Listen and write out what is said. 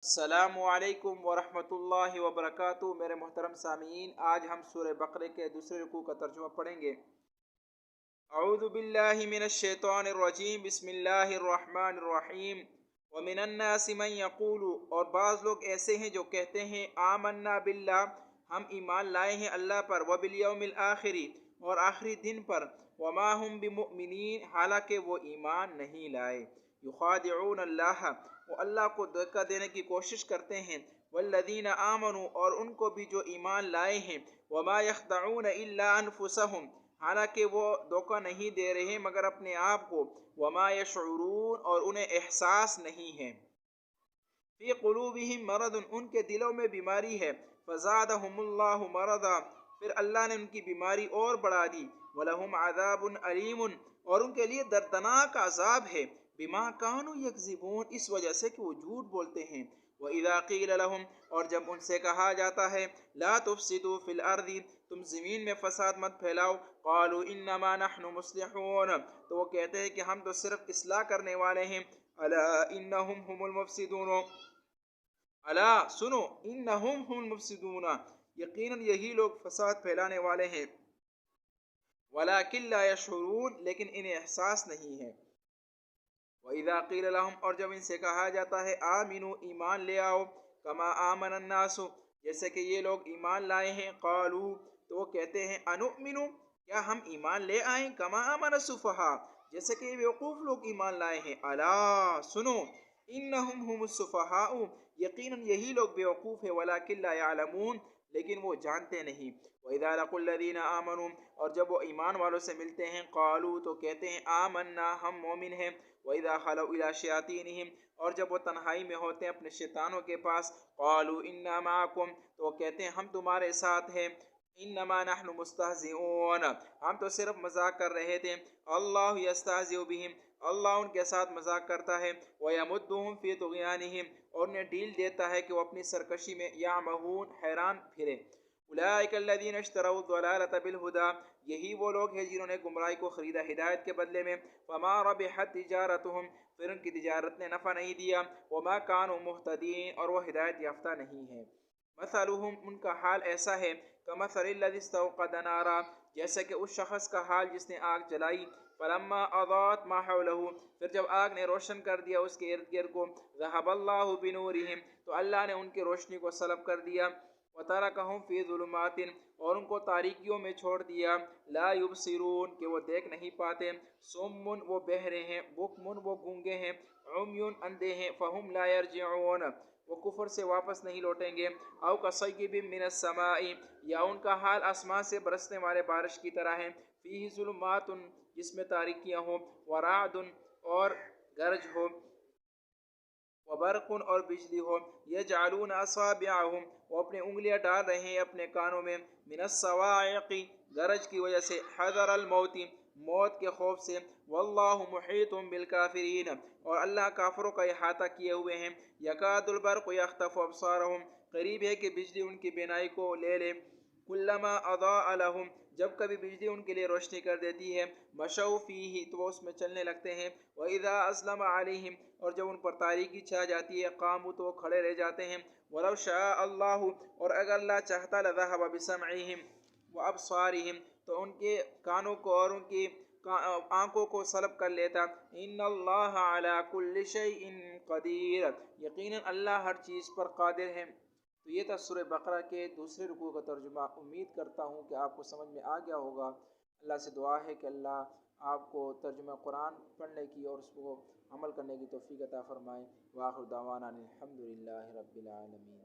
السلام علیکم ورحمۃ اللہ وبرکاتہ۔ میرے محترم سامعین، آج ہم سورہ بقرہ کے دوسرے رکوع کا ترجمہ پڑھیں گے۔ اعوذ باللہ من الشیطان الرجیم، بسم اللہ الرحمن الرحیم۔ ومن الناس من یقول، اور بعض لوگ ایسے ہیں جو کہتے ہیں آمنا باللہ، ہم ایمان لائے ہیں اللہ پر، وبالیوم الآخر، اور آخری دن پر، وما ہم بمؤمنین، حالانکہ وہ ایمان نہیں لائے۔ یخادعون اللہ، وہ اللہ کو دھوکہ دینے کی کوشش کرتے ہیں، والذین آمنوا، اور ان کو بھی جو ایمان لائے ہیں، وما یخدعون الا انفسہم، حالانکہ وہ دھوکہ نہیں دے رہے مگر اپنے آپ کو، وما یشعرون، اور انہیں احساس نہیں ہے۔ فی قلوبہم مرض، ان کے دلوں میں بیماری ہے، فزادہم اللہ مرضا، پھر اللہ نے ان کی بیماری اور بڑھا دی، وَلَهُمْ عَذَابٌ عَلِيمٌ، اور ان کے لیے دردناک عذاب ہے، بما کانوا یکذبون، اس وجہ سے کہ وہ جھوٹ بولتے ہیں۔ وَإِذَا قِيلَ لَهُمْ، اور جب ان سے کہا جاتا ہے لا تفسدوا فی الارض، تم زمین میں فساد مت پھیلاؤ، قالوا انما نحن مصلحون، تو وہ کہتے ہیں کہ ہم تو صرف اصلاح کرنے والے ہیں۔ الا انہم هم المفسدون، الا سنو، انہم هم المفسدون، یقیناً یہی لوگ فساد پھیلانے والے ہیں، ولکن لا یشعرون، لیکن انہیں احساس نہیں ہے۔ وَإِذَا قِيلَ لَهُمْ، اور جب ان سے کہا جاتا ہے آمنوا، ایمان لے آؤ، کما آمن الناس، جیسے کہ یہ لوگ ایمان لائے ہیں، قالوا، تو وہ کہتے ہیں انؤمن، کیا ہم ایمان لے آئیں، کما آمن السفہاء، جیسے کہ یہ بیوقوف لوگ ایمان لائے ہیں، الا سنو، انہم هم السفہاء، یقیناً یہی لوگ بیوقوف ہیں، ولکن لا يعلمون، لیکن وہ جانتے نہیں۔ وَإِذَا لَقُوا الَّذِينَ آمَنُوا، اور جب وہ ایمان والوں سے ملتے ہیں، قالوا، تو کہتے ہیں آمنا، ہم مومن ہیں۔ وَإِذَا خَلَوْا إِلَىٰ شَيَاطِينِهِمْ، اور جب وہ تنہائی میں ہوتے ہیں اپنے شیطانوں کے پاس، قالوا إِنَّا مَعَكُمْ، تو وہ کہتے ہیں ہم تمہارے ساتھ ہیں، إِنَّمَا نَحْنُ مُسْتَهْزِئُونَ، ہم تو صرف مذاق کر رہے تھے، اللہ يَسْتَهْزِئُ بِهِمْ، اللہ ان کے ساتھ مذاق کرتا ہے، وَيَمُدُّهُمْ فِي طُغْيَانِهِمْ، اور انہیں ڈیل دیتا ہے کہ وہ اپنی سرکشی میں یعمہون، حیران پھرے۔ اولئک الذین اشتروا الضلالۃ بالہدی، یہی وہ لوگ ہیں جنہوں نے گمراہی کو خریدا ہدایت کے بدلے میں، فما ربحت تجارتہم، پھر ان کی تجارت نے نفع نہیں دیا، وما کانوا مہتدین، اور وہ ہدایت یافتہ نہیں ہیں۔ مثلہم، ان کا حال ایسا ہے، کمثل الذی استوقد نارا، جیسے کہ اس شخص کا حال جس نے آگ جلائی، فلما اضاءت ما حولہ، پھر جب آگ نے روشن کر دیا اس کے ارد گرد کو، ذہب اللہ بنورہم، تو اللہ نے ان کی روشنی کو سلب کر دیا، وَتَرَكَهُمْ فِي ظُلُمَاتٍ، اور ان کو تاریکیوں میں چھوڑ دیا، لا يبصرون، کہ وہ دیکھ نہیں پاتے، صم، وہ بہرے ہیں، بکم، وہ گونگے ہیں، عمی، اندھے ہیں، فہم لا یرجعون، وہ کفر سے واپس نہیں لوٹیں گے، او کصیب من السماء، یا ان کا حال آسمان سے برسنے والے بارش کی طرح ہے، فیہ ظلمات، جس میں تاریکیاں ہوں، ورعد، اور گرج ہو، وبرق، اور بجلی ہو، یجعلون اصابعہم، وہ اپنے انگلیاں ڈال رہے ہیں اپنے کانوں میں، من الصواعق، گرج کی وجہ سے، حذر الموت، موت کے خوف سے، واللہ محیط بالکافرین، اور اللہ کافروں کا احاطہ کیے ہوئے ہیں، یکاد البرق یخطف ابصارہم، قریب ہے کہ بجلی ان کی بینائی کو لے لے، کلما اضاء لہم، جب کبھی بجلی ان کے لیے روشنی کر دیتی ہے، مشوا فیہ، تو وہ اس میں چلنے لگتے ہیں، وَإِذَا أَظْلَمَ عَلَيْهِمْ، اور جب ان پر تاریکی چھا جاتی ہے، قاموا، تو وہ کھڑے رہ جاتے ہیں، وَلَوْ شَاءَ اللَّهُ، اور اگر اللہ چاہتا لَذَهَبَ بِسَمْعِهِمْ وَأَبْصَارِهِمْ، تو ان کے کانوں کو اور ان کی آنکھوں کو سلب کر لیتا، ان اللہ علی کل شیء قدیر، یقیناً اللہ ہر چیز پر قادر ہے۔ تو یہ تھا سورہ بقرہ کے دوسرے رکوع کا ترجمہ۔ امید کرتا ہوں کہ آپ کو سمجھ میں آ گیا ہوگا۔ اللہ سے دعا ہے کہ اللہ آپ کو ترجمہ قرآن پڑھنے کی اور اس کو عمل کرنے کی توفیق عطا فرمائے۔ وآخر دعوانا الحمد للہ رب العالمین۔